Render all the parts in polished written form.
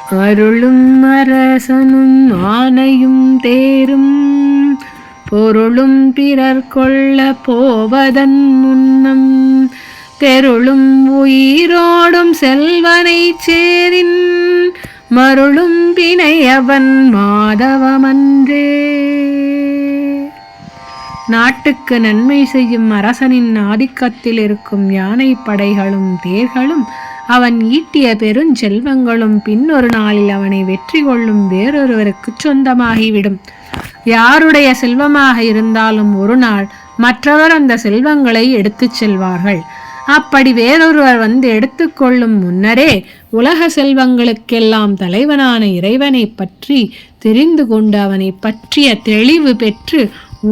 அருளும் அரசனும் ஆணையும் தேரும் பொருளும் பிறர் கொள்ள போவதன் முன்னம் தெருளும் உயிரோடும் செல்வனை சேரின் மருளும் பிணை அவன் மாதவமன்றே. நாட்டுக்கு நன்மை செய்யும் அரசனின் ஆதிக்கத்தில் இருக்கும் யானை படைகளும் தேர்களும் அவன் ஈட்டிய பெருஞ்செல்வங்களும் பின்னொரு நாளில் அவனை வெற்றி கொள்ளும் வேறொருவருக்கு சொந்தமாகிவிடும். யாருடைய செல்வமாக இருந்தாலும் ஒரு நாள் மற்றவர் அந்த செல்வங்களை எடுத்துச் செல்வார்கள். அப்படி வேறொருவர் வந்து எடுத்துக்கொள்ளும் முன்னரே உலக செல்வங்களுக்கெல்லாம் தலைவனான இறைவனை பற்றி தெரிந்து கொண்டு அவனை பற்றிய தெளிவு பெற்று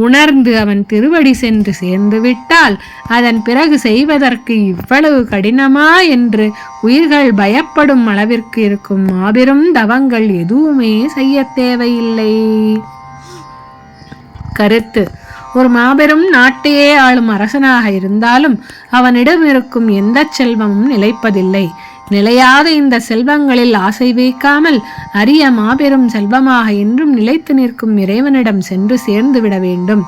உணர்ந்து அவன் திருவடி சென்று சேர்ந்து விட்டால் அதன் பிறகு செய்வதற்கு இவ்வளவு கடினமா என்று உயிர்கள் பயப்படும் அளவிற்கு இருக்கும் மாபெரும் தவங்கள் எதுவுமே செய்ய தேவையில்லை. கருத்து: ஒரு மாபெரும் நாட்டையே ஆளும் அரசனாக இருந்தாலும் அவனிடம் இருக்கும் எந்த செல்வமும் நிலைப்பதில்லை. நிலையாத இந்த செல்வங்களில் ஆசை வைக்காமல் அரிய மாபெரும் செல்வமாக என்றும் நிலைத்து நிற்கும் இறைவனிடம் சென்று சேர்ந்து விட வேண்டும்.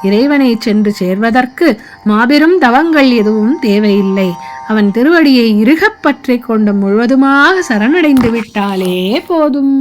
இறைவனை சென்று சேர்வதற்கு மாபெரும் தவங்கள் எதுவும் தேவையில்லை. அவன் திருவடியை இறுகப் பற்றி கொண்டு முழுவதுமாக சரணடைந்து விட்டாலே போதும்.